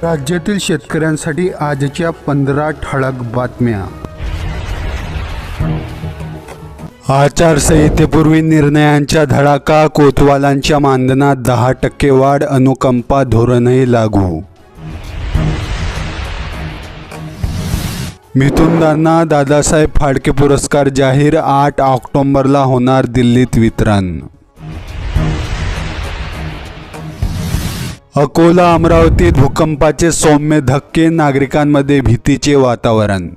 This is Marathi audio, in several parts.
राज्यातील शेतकऱ्यांसाठी आजच्या 15 ठळक बातम्या। आचारसंहितेपूर्वी निर्णयांचा धडाका, कोतवालांच्या मानधनात 10% वाढ, अनुकंपा धोरणही लागू। मिथुनदांना दादासाहेब फाळके पुरस्कार जाहीर, 8 ऑक्टोबरला होणार दिल्लीत वितरण। अकोला अमरावतीत भूकंपाचे सौम्य धक्के, नागरिकांमध्ये भीतीचे वातावरण।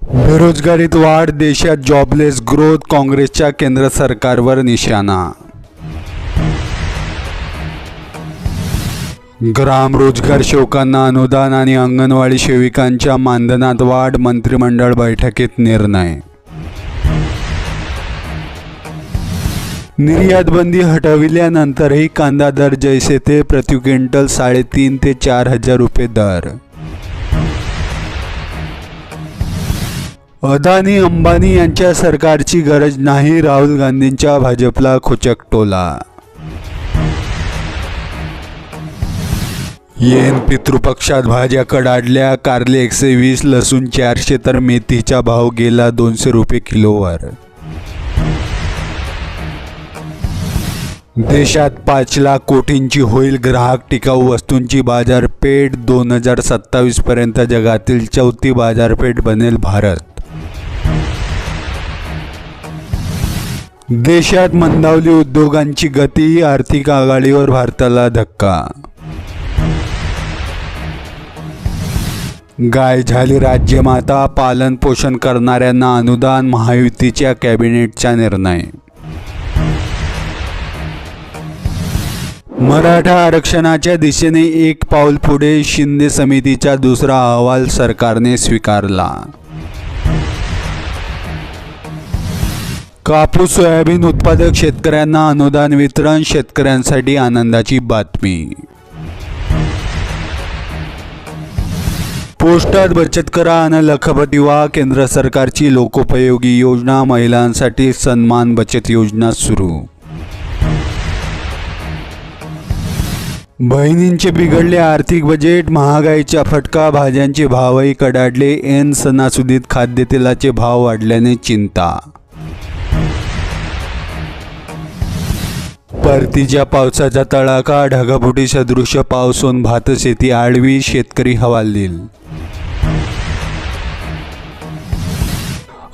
बेरोजगारीत वाढ, देशात जॉबलेस ग्रोथ, काँग्रेसच्या केंद्र सरकारवर निशाणा। ग्राम रोजगार सेवकांना अनुदान आणि अंगणवाडी सेविकांच्या मानधनात वाढ, मंत्रिमंडळ बैठकीत निर्णय। निर्यात बंदी हटविल्यानंतरही कांदा दर जैसे थे, प्रति क्विंटल 3,500 ते 4,000 रुपये दर। अदानी अंबानी यांच्या सरकारची गरज नाही, राहुल गांधींच्या भाजपला खोचक टोला। येन पितृपक्षात भाज्या कडाडल्या, कारले 120, लसूण 400 तर मेथीचा भाव गेला 200 रुपये किलोवर। देशात 5 लाख कोटींची होईल ग्राहक टिकाऊ वस्तूंची बाजारपेठ, 2027 पर्यंत जगातील 4थी बाजारपेठ बनेल भारत। देशात मंदावली उद्योगांची गती, आर्थिक आघाडीवर भारताला धक्का। गाय झाली राज्यमाता, पालन पोषण करणाऱ्यांना अनुदान, महायुतीच्या कॅबिनेटचा निर्णय। मराठा आरक्षणाच्या दिशेने एक पाऊल पुढे, शिंदे समितीचा दुसरा अहवाल सरकारने स्वीकारला। कापूस सोयाबीन उत्पादक शेतकऱ्यांना अनुदान वितरण, शेतकऱ्यांसाठी आनंदाची बातमी। पोस्टात बचत करा आणि लखपती व्हा, केंद्र सरकारची लोकोपयोगी योजना, महिलांसाठी सन्मान बचत योजना सुरू। बहिणींचे बिघडले आर्थिक बजेट, महागाईचा फटका, भाज्यांचे भावही कडाडले, ऐन सणासुदीत खाद्यतेलाचे भाव वाढल्याने चिंता। परतीच्या पावसाचा तडाखा, ढगफुटी सदृश पाऊस होऊन भातशेती आडवी, शेतकरी हवालदिल।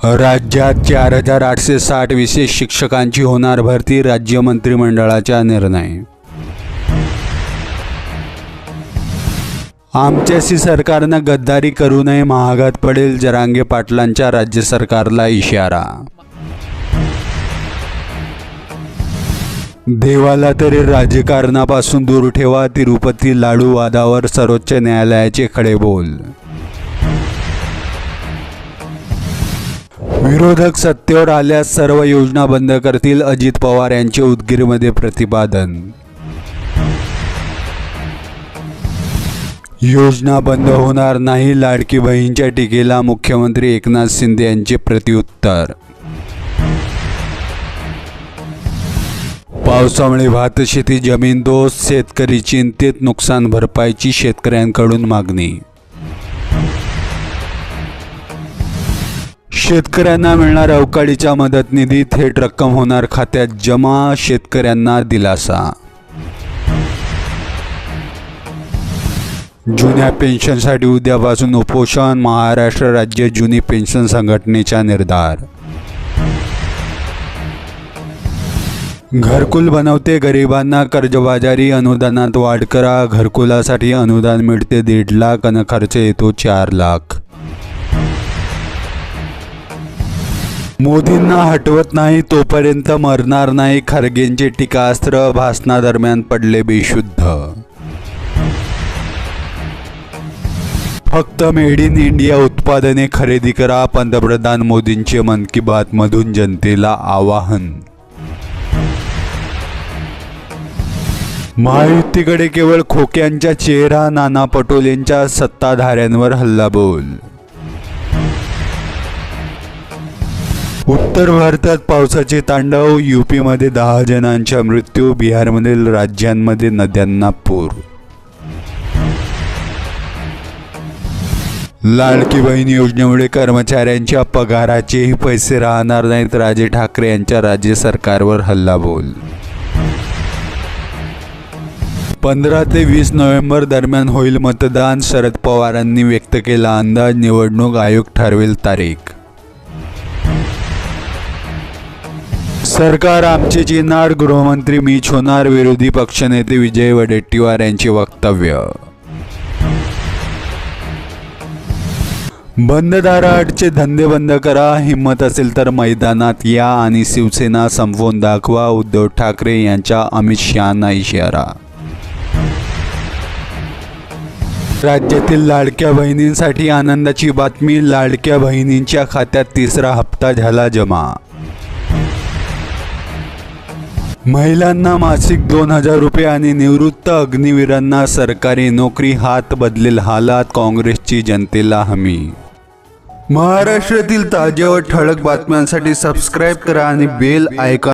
राज्यात 4,860 विशेष शिक्षकांची होणार भरती, राज्य मंत्रिमंडळाचा निर्णय। आमच्याशी सरकारनं गद्दारी करू नये, महागात पडेल, जरांगे पाटलांचा राज्य सरकारला इशारा। देवाला तरी राजकारणापासून दूर ठेवा, तिरुपती लाडू वादावर सर्वोच्च न्यायालयाचे खडेबोल। विरोधक सत्तेवर आल्यास सर्व योजना बंद करतील, अजित पवार यांचे उदगीरमध्ये प्रतिपादन। योजना बंद होणार नाही, लाडकी बहीणच्या टीकेला मुख्यमंत्री एकनाथ शिंदे यांचे प्रत्युत्तर। पावसामुळे भातशेती जमीनदोस्त, शेतकरी चिंतेत, नुकसान भरपाईची शेतकऱ्यांकडून मागणी। शेतकऱ्यांना मिळणार अवकाळीचा मदत निधी, थेट रक्कम होणार खात्यात जमा, शेतकऱ्यांना दिलासा। जुन्या पेन्शनसाठी उद्यापासून उपोषण, महाराष्ट्र राज्य जुनी पेन्शन संघटनेचा निर्धार। घरकुल बनवते गरिबांना कर्जबाजारी, अनुदानात वाढ करा, घरकुलासाठी अनुदान मिळते 1.5 लाख आणि खर्च येतो 4 लाख। मोदींना हटवत नाही तोपर्यंत मरणार नाही, खरगेंचे टीकास्त्र, भाषणादरम्यान पडले बेशुद्ध। फक्त मेड इन इंडिया उत्पादने खरेदी करा, पंतप्रधान मोदींचे मन की बात मधून जनतेला आवाहन। महायुतीकडे केवळ खोक्यांचा चेहरा, नाना पटोलेंच्या सत्ताधाऱ्यांवर हल्लाबोल। उत्तर भारतात पावसाचे तांडव, यूपीमध्ये 10 जणांचा मृत्यू, बिहारमधील राज्यांमध्ये नद्यांना पूर. लाडकी बहीण योजनेमुळे कर्मचाऱ्यांच्या पगाराचेही पैसे राहणार नाहीत, राज ठाकरे यांच्या राज्य सरकारवर हल्लाबोल. 15 ते 20 नोव्हेंबर दरम्यान होईल मतदान, शरद पवारांनी व्यक्त केला अंदाज, निवडणूक आयोग ठरवेल तारीख. सरकार आमचे चिनार, गृहमंत्री मीच होणार, विरोधी पक्षनेते विजय वडेट्टीवार यांचे वक्तव्य. बंद दाराआडचे धंदे बंद करा, हिम्मत असेल तर मैदानात या आणि शिवसेना संपवून दाखवा, उद्धव ठाकरे यांचा अमित शहांना इशारा. राज्यातील लाडक्या बहिणींसाठी आनंदाची बातमी, लाडक्या बहिणींच्या खात्यात 3रा हप्ता झाला जमा. महिलांना मासिक 2000 रुपये आणि निवृत्त अग्निवीरांना सरकारी नोकरी, हात बदलेल हालात, काँग्रेसची जनतेला हमी. महाराष्ट्रातील ताज्या व ठळक बातम्यांसाठी सबस्क्राईब करा आणि बेल आयकॉन